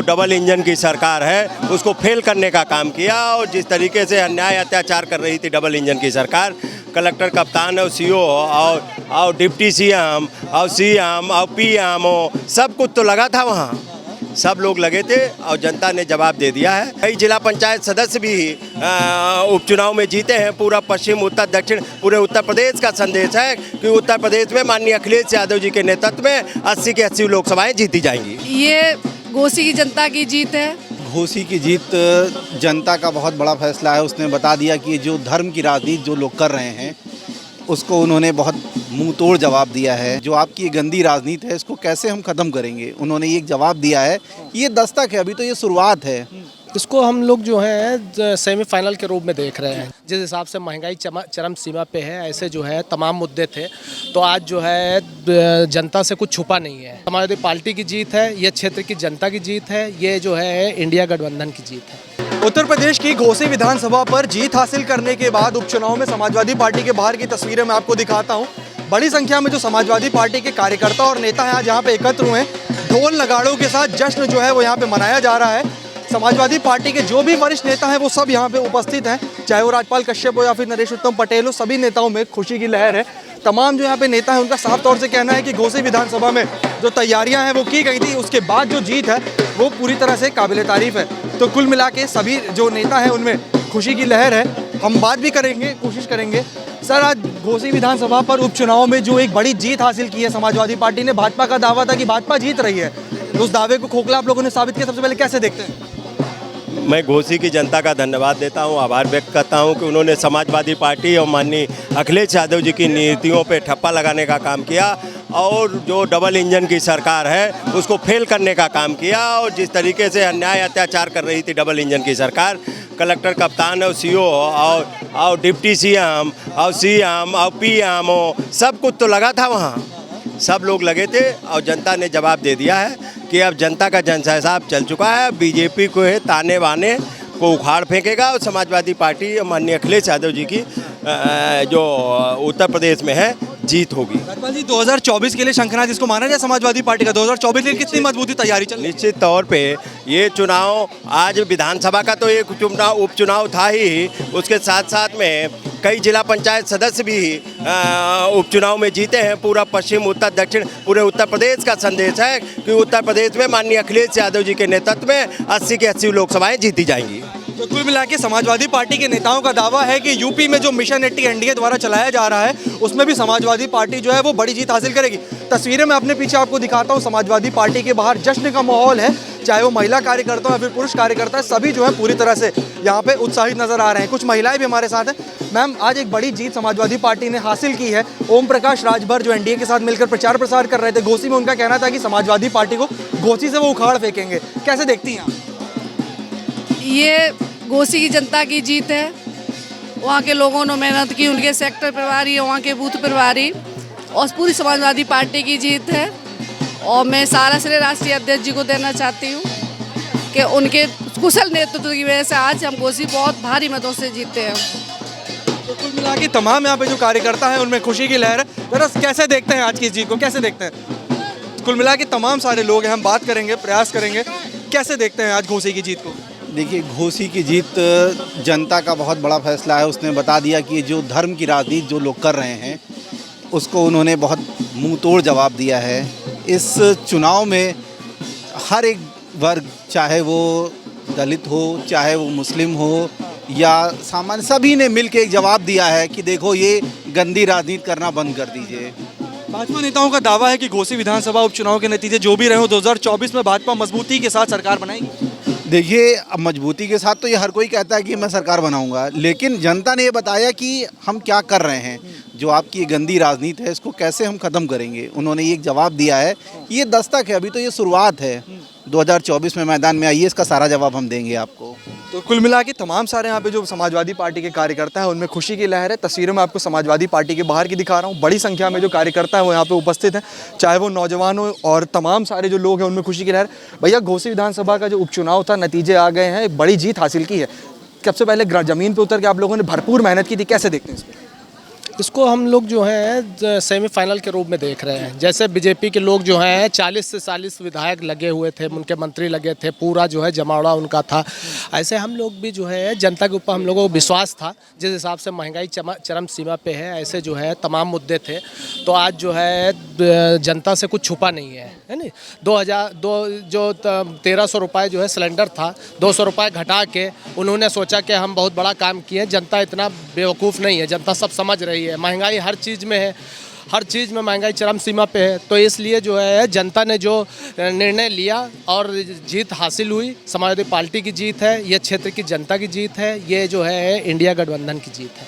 Double engine की सरकार है उसको फेल करने का काम किया। और जिस तरीके से अन्याय अत्याचार कर रही थी डबल इंजन की सरकार, कलेक्टर कप्तान और सीओ और डिप्टी सीएम और सीएम और पीएम सब कुछ तो लगा था वहाँ, सब लोग लगे थे और जनता ने जवाब दे दिया है। कई जिला पंचायत सदस्य भी उपचुनाव में जीते हैं। पूरा पश्चिम उत्तर दक्षिण पूरे उत्तर प्रदेश का संदेश है कि उत्तर प्रदेश में माननीय अखिलेश यादव जी के नेतृत्व में 80 की 80 लोकसभाएं जीती जाएंगी। ये घोसी की जनता की जीत है। घोसी की जीत जनता का बहुत बड़ा फैसला है। उसने बता दिया कि जो धर्म की राजनीति जो लोग कर रहे हैं उसको उन्होंने बहुत मुंह तोड़ जवाब दिया है। जो आपकी गंदी राजनीति है इसको कैसे हम ख़त्म करेंगे, उन्होंने ये जवाब दिया है। ये दस्तक है, अभी तो ये शुरुआत है। इसको हम लोग जो है सेमीफाइनल के रूप में देख रहे हैं। जिस हिसाब से महंगाई चरम सीमा पे है, ऐसे जो है तमाम मुद्दे थे, तो आज जो है जनता से कुछ छुपा नहीं है। समाजवादी पार्टी की जीत है, ये क्षेत्र की जनता की जीत है, ये जो है इंडिया गठबंधन की जीत है। उत्तर प्रदेश की घोसी विधानसभा पर जीत हासिल करने के बाद उपचुनाव में समाजवादी पार्टी के बाहर की तस्वीरें मैं आपको दिखाता हूं। बड़ी संख्या में जो समाजवादी पार्टी के कार्यकर्ता और नेता हैं आज यहाँ पे एकत्र हुए हैं। ढोल नगाड़ों के साथ जश्न जो है वो यहाँ पे मनाया जा रहा है। समाजवादी पार्टी के जो भी वरिष्ठ नेता हैं वो सब यहाँ पे उपस्थित हैं, चाहे वो राजपाल कश्यप हो या फिर नरेश उत्तम पटेल हो। सभी नेताओं में खुशी की लहर है। तमाम जो यहाँ पे नेता हैं उनका साफ तौर से कहना है कि घोसी विधानसभा में जो तैयारियां हैं वो की गई थी, उसके बाद जो जीत है वो पूरी तरह से काबिले तारीफ है। तो कुल मिला के सभी जो नेता हैं उनमें खुशी की लहर है। हम बात भी करेंगे, कोशिश करेंगे। सर, आज घोसी विधानसभा पर उपचुनाव में जो एक बड़ी जीत हासिल की है समाजवादी पार्टी ने, भाजपा का दावा था कि भाजपा जीत रही है, उस दावे को खोखला आप लोगों ने साबित किया। सबसे पहले कैसे देखते हैं? मैं घोसी की जनता का धन्यवाद देता हूं, आभार व्यक्त करता हूं कि उन्होंने समाजवादी पार्टी और माननीय अखिलेश यादव जी की नीतियों पे ठप्पा लगाने का काम किया और जो डबल इंजन की सरकार है उसको फेल करने का काम किया। और जिस तरीके से अन्याय अत्याचार कर रही थी डबल इंजन की सरकार, कलेक्टर कप्तान और सीओ और डिप्टी सीएम और सीएम और पीएम सब कुछ तो लगा था वहाँ, सब लोग लगे थे और जनता ने जवाब दे दिया है कि अब जनता का जनहिसाब चल चुका है। बीजेपी को है ताने बाने को उखाड़ फेंकेगा और समाजवादी पार्टी माननीय अखिलेश यादव जी की जो उत्तर प्रदेश में है जीत होगी। राजपाल जी, 2024 के लिए शंखनाद जिसको माना जाए समाजवादी पार्टी का, 2024 के लिए कितनी मजबूती तैयारी चल? निश्चित तौर पे ये चुनाव, आज विधानसभा का तो एक उपचुनाव था ही, उसके साथ साथ में कई जिला पंचायत सदस्य भी उपचुनाव में जीते हैं। पूरा पश्चिम उत्तर दक्षिण पूरे उत्तर प्रदेश का संदेश है कि उत्तर प्रदेश में माननीय अखिलेश यादव जी के नेतृत्व में 80 की 80 लोकसभाएं जीती जाएंगी। तो कुल मिला के समाजवादी पार्टी के नेताओं का दावा है कि यूपी में जो मिशन 80 एनडीए द्वारा चलाया जा रहा है उसमें भी समाजवादी पार्टी जो है वो बड़ी जीत हासिल करेगी। तस्वीरें मैं अपने पीछे आपको दिखाता हूँ। समाजवादी पार्टी के बाहर जश्न का माहौल है, चाहे वो महिला कार्यकर्ता हो या फिर पुरुष कार्यकर्ता है, सभी जो है पूरी तरह से यहाँ पे उत्साहित नजर आ रहे हैं। कुछ महिलाएं भी हमारे साथ हैं। मैम, आज एक बड़ी जीत समाजवादी पार्टी ने हासिल की है। ओम प्रकाश राजभर जो एनडीए के साथ मिलकर प्रचार प्रसार कर रहे थे घोसी में, उनका कहना था कि समाजवादी पार्टी को घोसी से वो उखाड़ फेंकेंगे। कैसे देखती हैं आप? ये घोसी की जनता की जीत है। वहाँ के लोगों ने मेहनत की, उनके सेक्टर प्रभारी, वहाँ के बूथ प्रभारी और पूरी समाजवादी पार्टी की जीत है। और मैं सारा श्रेय राष्ट्रीय अध्यक्ष जी को देना चाहती हूँ कि उनके कुशल नेतृत्व की वजह से आज हम घोसी बहुत भारी मतों से जीते हैं। तो कुल मिला के तमाम यहाँ पे जो कार्यकर्ता हैं उनमें खुशी की लहर है। जरा कैसे देखते हैं आज की जीत को, कैसे देखते हैं? कुल मिला के तमाम सारे लोग हैं, हम बात करेंगे, प्रयास करेंगे। कैसे देखते हैं आज घोसी की जीत को? देखिए, घोसी की जीत जनता का बहुत बड़ा फैसला है। उसने बता दिया कि जो धर्म की राजनीति जो लोग कर रहे हैं उसको उन्होंने बहुत मुंह तोड़ जवाब दिया है। इस चुनाव में हर एक वर्ग, चाहे वो दलित हो, चाहे वो मुस्लिम हो या सामान्य, सभी ने मिलकर एक जवाब दिया है कि देखो ये गंदी राजनीति करना बंद कर दीजिए। भाजपा नेताओं का दावा है कि घोसी विधानसभा उपचुनाव के नतीजे जो भी रहे हो 2024 में भाजपा मजबूती के साथ सरकार बनाएगी। देखिए, अब मजबूती के साथ तो ये हर कोई कहता है कि मैं सरकार बनाऊंगा, लेकिन जनता ने ये बताया कि हम क्या कर रहे हैं। जो आपकी गंदी राजनीति है इसको कैसे हम ख़त्म करेंगे, उन्होंने ये जवाब दिया है। ये दस्तक है, अभी तो ये शुरुआत है। 2024 में मैदान में आइए, इसका सारा जवाब हम देंगे आपको। तो कुल मिला के तमाम सारे यहाँ पे जो समाजवादी पार्टी के कार्यकर्ता हैं उनमें खुशी की लहर है। तस्वीरों में आपको समाजवादी पार्टी के बाहर की दिखा रहा हूँ। बड़ी संख्या में जो कार्यकर्ता हैं वो यहाँ पे उपस्थित हैं, चाहे वो नौजवान हो और तमाम सारे जो लोग हैं उनमें खुशी की लहर। भैया, घोसी विधानसभा का जो उपचुनाव था, नतीजे आ गए हैं, एक बड़ी जीत हासिल की है। सबसे पहले ज़मीन पर उतर के आप लोगों ने भरपूर मेहनत की थी, कैसे देखते हैं इसको? इसको हम लोग जो है सेमीफाइनल के रूप में देख रहे हैं। जैसे बीजेपी के लोग जो हैं 40 से 40 विधायक लगे हुए थे, उनके मंत्री लगे थे, पूरा जो है जमावड़ा उनका था। ऐसे हम लोग भी जो है जनता के ऊपर हम लोगों को विश्वास था। जिस हिसाब से महंगाई चरम सीमा पे है, ऐसे जो है तमाम मुद्दे थे। तो आज जो है जनता से कुछ छुपा नहीं है नहीं। 1300 रुपये जो है सिलेंडर था, 200 रुपये घटा के उन्होंने सोचा कि हम बहुत बड़ा काम किए। जनता इतना बेवकूफ़ नहीं है, जनता सब समझ रही है। महंगाई हर चीज़ में है, हर चीज़ में महंगाई चरम सीमा पे है। तो इसलिए जो है जनता ने जो निर्णय लिया और जीत हासिल हुई, समाजवादी पार्टी की जीत है, ये क्षेत्र की जनता की जीत है, ये जो है इंडिया गठबंधन की जीत है।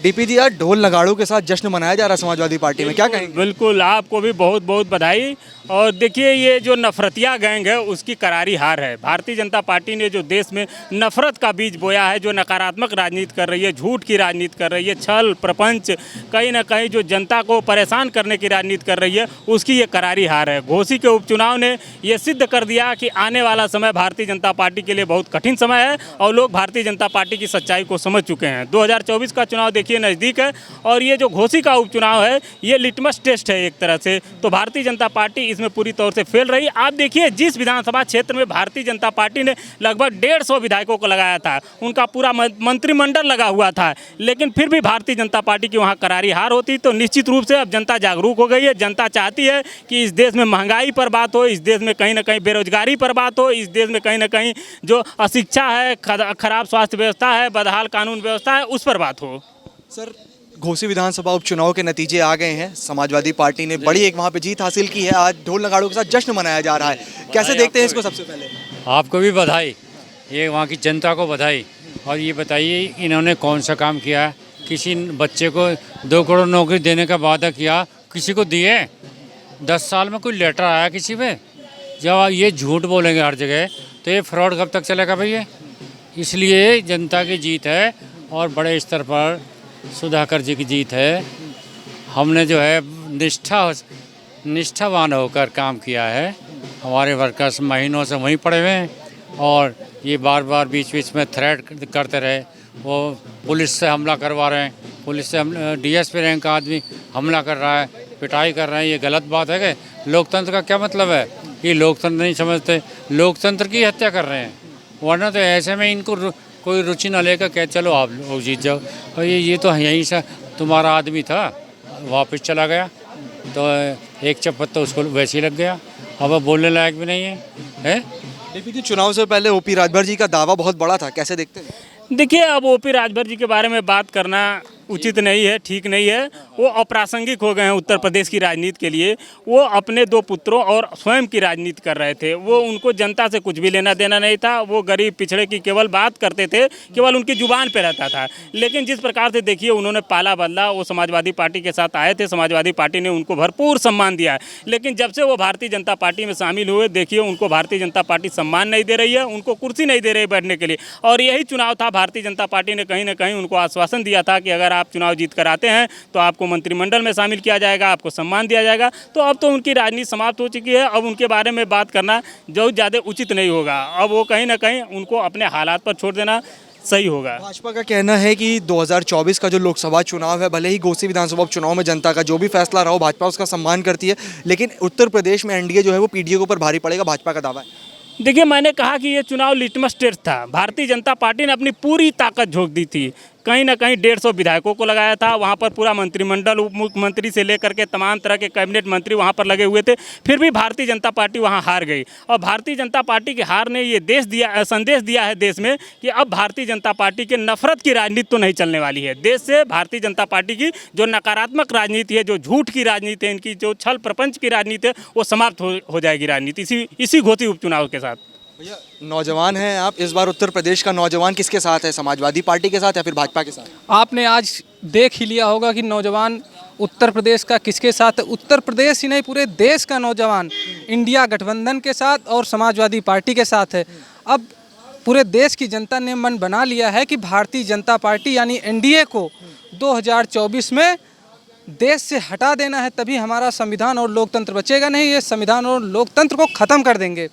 डीपी जी, आज ढोल नगाड़ों के साथ जश्न मनाया जा रहा है समाजवादी पार्टी में, क्या कहेंगे? बिल्कुल, आपको भी बहुत बहुत बधाई। और देखिए, ये जो नफरतिया गैंग है उसकी करारी हार है। भारतीय जनता पार्टी ने जो देश में नफरत का बीज बोया है, जो नकारात्मक राजनीति कर रही है, झूठ की राजनीति कर रही है, छल प्रपंच, कहीं ना कहीं जो जनता को परेशान करने की राजनीति कर रही है, उसकी ये करारी हार है। घोसी के उपचुनाव ने ये सिद्ध कर दिया कि आने वाला समय भारतीय जनता पार्टी के लिए बहुत कठिन समय है और लोग भारतीय जनता पार्टी की सच्चाई को समझ चुके हैं। 2024 का चुनाव देखिए नज़दीक है और ये जो घोसी का उपचुनाव है, ये लिटमस टेस्ट है एक तरह से। तो भारतीय जनता पार्टी इसमें पूरी तौर से फेल रही। आप देखिए, जिस विधानसभा क्षेत्र में भारतीय जनता पार्टी ने लगभग 150 विधायकों को लगाया था, उनका पूरा मंत्रिमंडल लगा हुआ था, लेकिन फिर भी भारतीय जनता पार्टी की वहाँ करारी हार होती। तो निश्चित रूप से अब जनता जागरूक हो गई है। जनता चाहती है कि इस देश में महंगाई पर बात हो, इस देश में कहीं ना कहीं बेरोजगारी पर बात हो, इस देश में कहीं ना कहीं जो अशिक्षा है, खराब स्वास्थ्य व्यवस्था है, बदहाल कानून व्यवस्था है, उस पर बात हो। सर, घोसी विधानसभा उपचुनाव के नतीजे आ गए हैं। समाजवादी पार्टी ने बड़ी एक वहाँ पे जीत हासिल की है। आज ढोल नगाड़ों के साथ जश्न मनाया जा रहा है, कैसे देखते हैं इसको? सबसे पहले आपको भी बधाई, ये वहाँ की जनता को बधाई। और ये बताइए, इन्होंने कौन सा काम किया? किसी बच्चे को 2 करोड़ नौकरी देने का वादा किया, किसी को दिए? 10 साल में कोई लेटर आया किसी पे? जब ये झूठ बोलेंगे हर जगह, तो ये फ्रॉड कब तक चलेगा भैया? इसलिए जनता की जीत है और बड़े स्तर पर सुधाकर जी की जीत है। हमने जो है निष्ठावान होकर काम किया है। हमारे वर्कर्स महीनों से वहीं पड़े हुए हैं और ये बार बार बीच बीच में थ्रेट करते रहे। वो पुलिस से हमला करवा रहे हैं, पुलिस से डीएसपी रैंक का आदमी हमला कर रहा है, पिटाई कर रहे हैं। ये गलत बात है कि लोकतंत्र का क्या मतलब है? ये लोकतंत्र नहीं समझते, लोकतंत्र की हत्या कर रहे हैं। वरना तो ऐसे में इनको कोई रुचि न लेकर कह चलो आप लोग जीत जाओ। और ये तो यहीं से तुम्हारा आदमी था, वापस चला गया, तो एक चप्पत तो उसको वैसे ही लग गया। अब वो बोलने लायक भी नहीं है। डीपी जी, चुनाव से पहले ओपी राजभर जी का दावा बहुत बड़ा था, कैसे देखते हैं? देखिए, अब ओपी राजभर जी के बारे में बात करना उचित नहीं है, ठीक नहीं है। वो अप्रासंगिक हो गए हैं उत्तर प्रदेश की राजनीति के लिए। वो अपने 2 पुत्रों और स्वयं की राजनीति कर रहे थे। वो उनको जनता से कुछ भी लेना देना नहीं था। वो गरीब पिछड़े की केवल बात करते थे, केवल उनकी जुबान पे रहता था। लेकिन जिस प्रकार से देखिए उन्होंने पाला बदला, वो समाजवादी पार्टी के साथ आए थे, समाजवादी पार्टी ने उनको भरपूर सम्मान दिया। लेकिन जब से वो भारतीय जनता पार्टी में शामिल हुए, देखिए उनको भारतीय जनता पार्टी सम्मान नहीं दे रही है, उनको कुर्सी नहीं दे रही बैठने के लिए। और यही चुनाव था, भारतीय जनता पार्टी ने कहीं ना कहीं उनको आश्वासन दिया था कि अगर आप चुनाव जीत कर आते हैं तो आपको मंत्रिमंडल में शामिल किया जाएगा, आपको सम्मान दिया जाएगा। तो अब तो उनकी राजनीति समाप्त हो चुकी है। अब उनके बारे में बात करना जो ज़्यादा उचित नहीं होगा। अब वो कहीं ना कहीं उनको अपने हालात पर छोड़ देना सही होगा। भाजपा का कहना है कि 2024 का जो लोकसभा चुनाव है, भले ही घोसी विधानसभा उपचुनाव में जनता का जो भी फैसला रहा हो, भाजपा उसका सम्मान करती है, लेकिन उत्तर प्रदेश में एनडीए जो है वो पीडीए के ऊपर भारी पड़ेगा, भाजपा का दावा है। देखिए, मैंने कहा कि ये चुनाव लिटमस टेस्ट था। भारतीय जनता पार्टी ने अपनी पूरी ताकत झोंक दी थी। कहीं ना कहीं 150 विधायकों को लगाया था, वहाँ पर पूरा मंत्रिमंडल, उप मुख्यमंत्री से लेकर के तमाम तरह के कैबिनेट मंत्री वहाँ पर लगे हुए थे। फिर भी भारतीय जनता पार्टी वहाँ हार गई। और भारतीय जनता पार्टी की हार ने ये संदेश दिया है देश में कि अब भारतीय जनता पार्टी के नफरत की राजनीति तो नहीं चलने वाली है। देश से भारतीय जनता पार्टी की जो नकारात्मक राजनीति है, जो झूठ की राजनीति है, इनकी जो छल प्रपंच की राजनीति है, वो समाप्त हो जाएगी राजनीति इसी घोसी उपचुनाव के साथ। भैया, नौजवान हैं आप, इस बार उत्तर प्रदेश का नौजवान किसके साथ है? समाजवादी पार्टी के साथ या फिर भाजपा के साथ? आपने आज देख ही लिया होगा कि नौजवान उत्तर प्रदेश का किसके साथ है। उत्तर प्रदेश ही नहीं, पूरे देश का नौजवान इंडिया गठबंधन के साथ और समाजवादी पार्टी के साथ है। अब पूरे देश की जनता ने मन बना लिया है कि भारतीय जनता पार्टी यानी एनडीए को 2024 में देश से हटा देना है, तभी हमारा संविधान और लोकतंत्र बचेगा। नहीं, ये संविधान और लोकतंत्र को ख़त्म कर देंगे।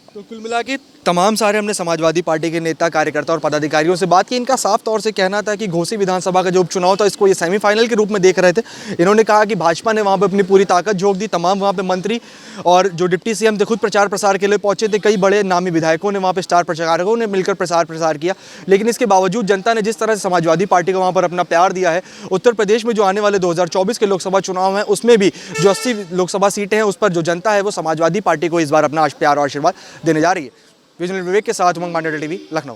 तो कुल मिला के तमाम सारे हमने समाजवादी पार्टी के नेता, कार्यकर्ता और पदाधिकारियों से बात की। इनका साफ तौर से कहना था कि घोसी विधानसभा का जो उपचुनाव था इसको ये सेमीफाइनल के रूप में देख रहे थे। इन्होंने कहा कि भाजपा ने वहाँ पे अपनी पूरी ताकत झोंक दी। तमाम वहाँ पे मंत्री और जो डिप्टी सीएम थे खुद प्रचार प्रसार के लिए पहुंचे थे। कई बड़े नामी विधायकों ने वहाँ पे स्टार प्रचारकों ने मिलकर प्रसार किया। लेकिन इसके बावजूद जनता ने जिस तरह से समाजवादी पार्टी को वहाँ पर अपना प्यार दिया है, उत्तर प्रदेश में जो आने वाले 2024 के लोकसभा चुनाव हैं उसमें भी जो 80 लोकसभा सीटें हैं उस पर जो जनता है वो समाजवादी पार्टी को इस बार अपना प्यार और आशीर्वाद देने जा रही है। विजनल विवेक के साथ उमंग मांडा टीवी, लखनऊ।